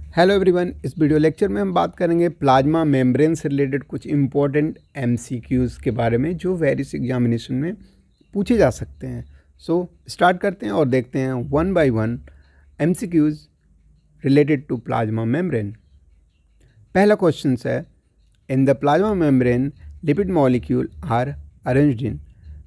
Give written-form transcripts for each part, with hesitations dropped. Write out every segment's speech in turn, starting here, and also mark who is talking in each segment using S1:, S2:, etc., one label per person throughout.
S1: Hello everyone, इस video lecture में हम बात करेंगे प्लाज्मा मेम्ब्रेन से रिलेटेड कुछ इंपॉर्टेंट MCQs के बारे में जो वेरियस एग्जामिनेशन में पूछे जा सकते हैं। सो स्टार्ट करते हैं और देखते हैं one by one MCQs related to plasma membrane. पहला क्वेश्चन है, in the plasma membrane lipid molecule are arranged in.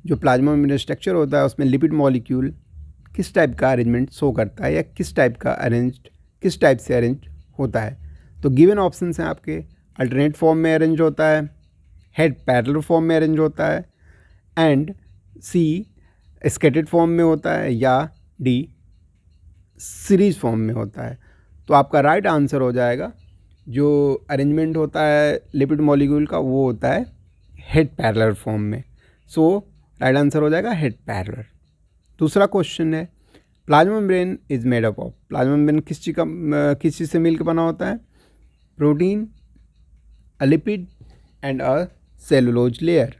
S1: जो प्लाज्मा मेम्ब्रेन स्ट्रक्चर होता है उसमें लिपिड मॉलिक्यूल किस टाइप का अरेंजमेंट शो करता है या किस टाइप से अरेंज होता है। तो गिवन ऑप्शंस हैं आपके, अल्टरनेट फॉर्म में अरेंज होता है, हेड पैरेलल फॉर्म में अरेंज होता है, एंड सी स्कैटर्ड फॉर्म में होता है, या डी सीरीज फॉर्म में होता है। तो आपका राइट आंसर हो जाएगा, जो अरेंजमेंट होता है लिपिड मॉलिक्यूल का वो होता है हेड पैरेलल फॉर्म में। सो राइट आंसर हो जाएगा हेड पैरेलल। दूसरा क्वेश्चन है, plasma membrane is made up of. Plasma membrane किस चीज़ से मिलकर बना होता है? Protein, a lipid and a cellulose layer,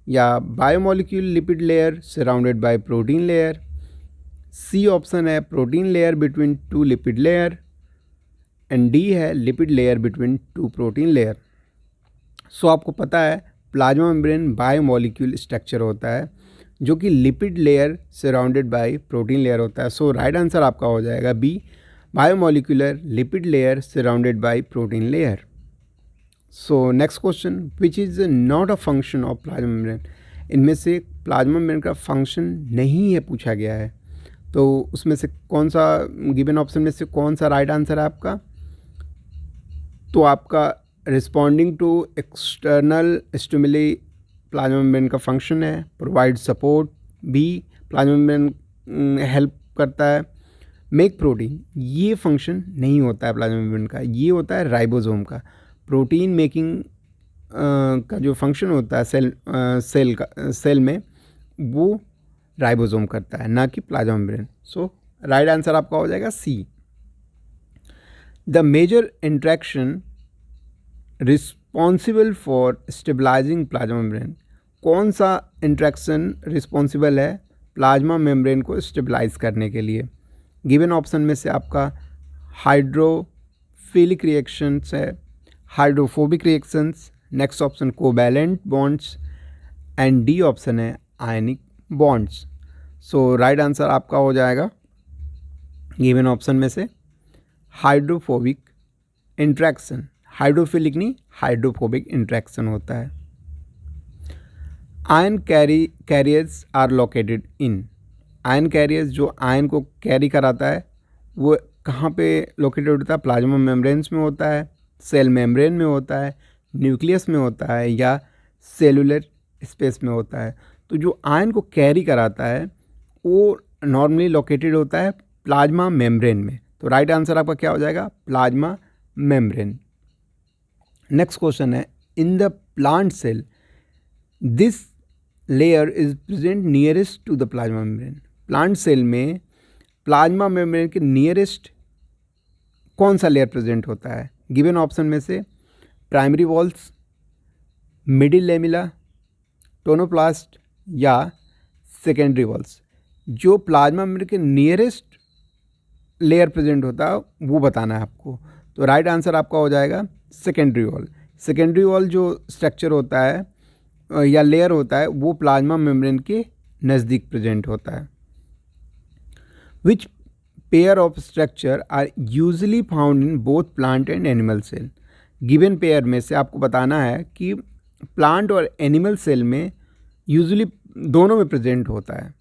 S1: या biomolecule lipid layer surrounded by protein layer. C option है protein layer between two lipid layer, and D है lipid layer between two protein layer. So आपको पता है plasma membrane biomolecule structure होता है जो कि lipid layer surrounded by protein layer होता है। सो राइट आंसर आपका हो जाएगा B, biomolecular lipid layer surrounded by protein layer. So next question, which is not a function of plasma membrane. इनमें से प्लाज्मा मेम्ब्रेन का फंक्शन नहीं है पूछा गया है, तो उसमें से कौन सा गिवन ऑप्शन में से कौन सा राइट आंसर है आपका? तो आपका responding to external stimuli plasma membrane का फंक्शन है, provide support. B, plasma membrane help करता है मेक प्रोटीन। ये फंक्शन नहीं होता है प्लाज्मा मेम्ब्रेन का, ये होता है राइबोसोम का। प्रोटीन मेकिंग का जो फंक्शन होता है सेल में वो राइबोसोम करता है, ना कि plasma membrane. So right answer आपका हो जाएगा C. The major interaction responsible for stabilising plasma membrane. कौन सा इंट्रैक्शन रिस्पॉन्सिबल है प्लाज्मा मेम्ब्रेन को स्टेबलाइज करने के लिए? गिवन ऑप्शन में से आपका हाइड्रोफिलिक रिएक्शंस है, hydrophobic reactions, next option covalent bonds, and D option है ionic bonds. So right answer आपका हो जाएगा गिवन ऑप्शन में से हाइड्रोफोबिक इंट्रैक्शन। हाइड्रोफिलिक नहीं, हाइड्रोफोबिक इंट्रैक्शन होता है। Ion carriers are located in. Ion carriers जो आयन को कैरी कराता है वो कहाँ पे लोकेटेड होता है? प्लाज्मा मेम्ब्रेन्स में होता है, सेल मेम्ब्रेन में होता है, न्यूक्लियस में होता है, या सेलुलर स्पेस में होता है। तो जो आयन को कैरी कराता है वो नॉर्मली लोकेटेड होता है प्लाज्मा मेम्ब्रेन में। तो राइट आंसर आपका क्या हो जाएगा? Plasma membrane. नेक्स्ट क्वेश्चन है, in the plant cell this layer is present nearest to the plasma membrane. Plant cell में प्लाज्मा मेम्ब्रेन के नियरेस्ट कौन सा लेयर प्रेजेंट होता है? गिवन ऑप्शन में से primary walls, middle lamella, tonoplast, या सेकेंडरी वॉल्स। जो प्लाज्मा मेम्ब्रेन के नियरेस्ट लेयर प्रेजेंट होता है वो बताना है आपको। तो राइट आंसर आपका हो जाएगा सेकेंडरी वॉल। सेकेंडरी वॉल जो स्ट्रक्चर होता है या लेयर होता है वो प्लाज्मा मेम्ब्रेन के नज़दीक प्रेजेंट होता है। Which pair of structure are usually found in both plant and animal cell. Given pair में से आपको बताना है कि प्लांट और एनिमल सेल में यूजली दोनों में प्रेजेंट होता है।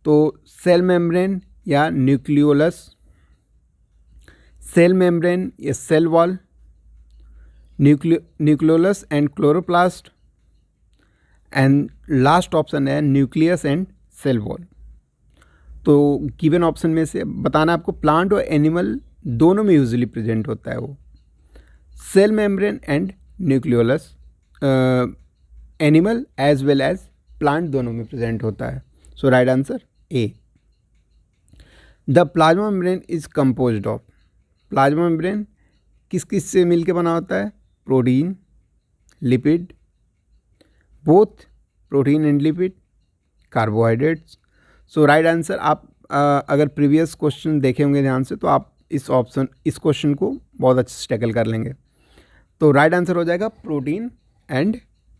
S1: तो सेल मेम्ब्रेन या न्यूक्लियोलस, सेल मेम्ब्रेन या cell wall, nucleolus and chloroplast, and last option है न्यूक्लियस एंड सेल वॉल। तो गिवन ऑप्शन में से बताना आपको प्लांट और एनिमल दोनों में यूजुअली प्रेजेंट होता है वो। Cell membrane and nucleolus animal as well as plant दोनों में प्रेजेंट होता है। So right answer A. The plasma membrane is composed of. Plasma membrane किस किस से मिलकर बना होता है? Protein, lipid, both protein and lipid, carbohydrates. So right answer आप अगर प्रीवियस क्वेश्चन देखे होंगे ध्यान से तो आप इस क्वेश्चन को बहुत अच्छे से टैकल कर लेंगे। तो राइट आंसर हो जाएगा protein and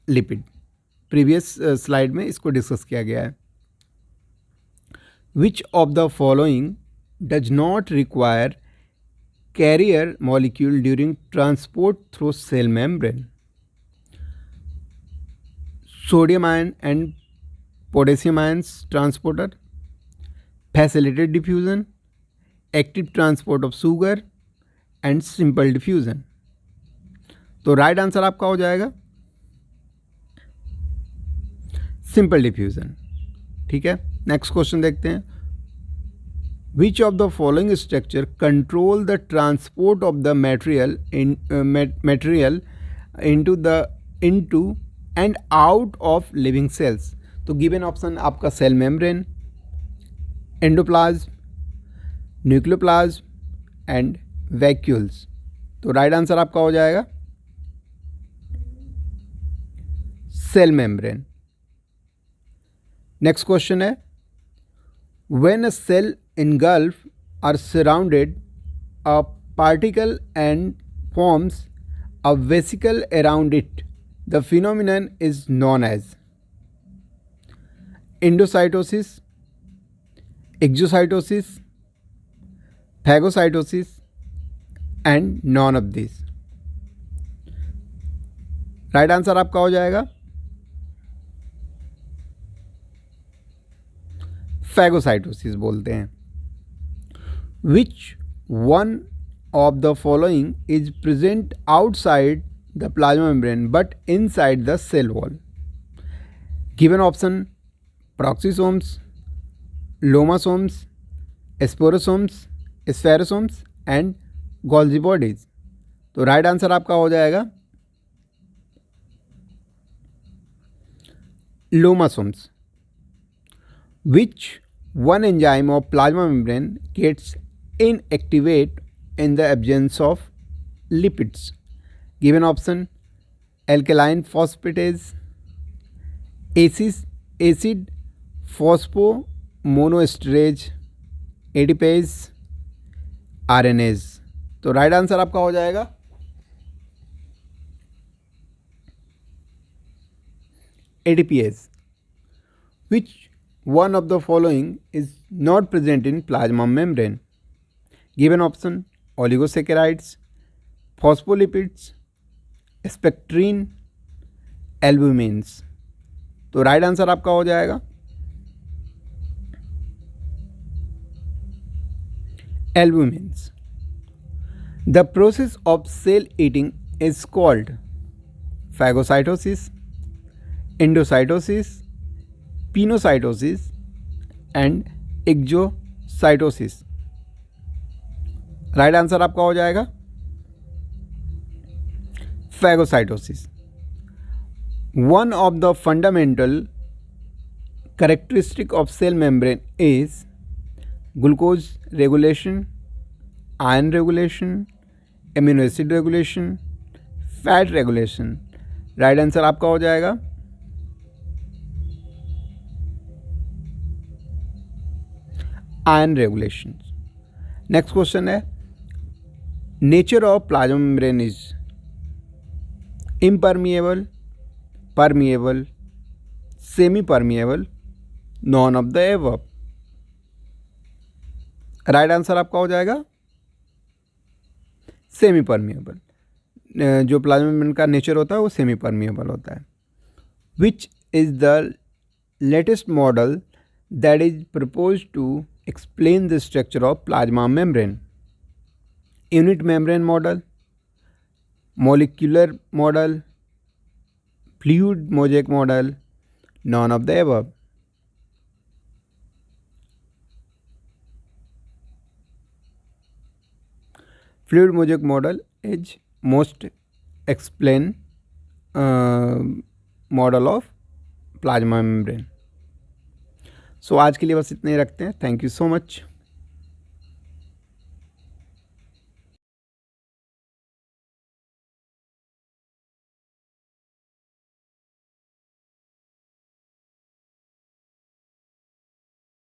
S1: lipid. Previous slide में इसको डिस्कस किया गया है। Which of the following does not require carrier molecule during transport through cell membrane? Sodium ion and potassium ions transporter, facilitated diffusion, active transport of sugar and simple diffusion। तो right answer आपका हो जाएगा simple diffusion. ठीक है, next question देखते हैं। Which of the following structure control the transport of the material into and out of living cells? तो given option आपका cell membrane, endoplasm, nucleoplasm and vacuoles. तो राइट आंसर आपका हो जाएगा सेल मेम्ब्रेन। नेक्स्ट क्वेश्चन है, when a cell engulf or surrounded a particle and forms a vesicle around it, the phenomenon is known as endocytosis, exocytosis, phagocytosis and none of these। Right answer आपका हो जाएगा phagocytosis बोलते हैं। Which one of the following is present outside the plasma membrane but inside the cell wall? Given option peroxisomes, lomasomes, sporosomes, spherosomes and Golgi bodies। तो right answer आपका हो जाएगा lomasomes। Which one enzyme of plasma membrane gets inactivate in the absence of lipids? Given option alkaline phosphatase, acid phosphomonoesterase, adipase, RNase। तो right answer आपका हो जाएगा adipase। Which one of the following is not present in plasma membrane? Given option oligosaccharides, phospholipids, spectrin, albumins। तो right answer आपका हो जाएगा albumins। The process of cell eating is called phagocytosis, endocytosis, pinocytosis and exocytosis. Right answer आपका हो जाएगा phagocytosis. One of the fundamental characteristic of cell membrane is glucose regulation, iron regulation, amino acid regulation, fat regulation. Right answer आपका हो जाएगा iron regulation. Next question है, nature of plasma membrane is impermeable, permeable, semi permeable, none of the above. Right answer आपका हो जाएगा semi permeable. जो plasma membrane का nature होता है वो सेमी परमिएबल होता है। Which is the latest model that is proposed to explain the structure of plasma membrane? Unit membrane model, molecular model, fluid mosaic model, none of the above। Fluid mosaic model is most explained model of plasma membrane। सो आज के लिए बस इतना ही रखते हैं। Thank you so much.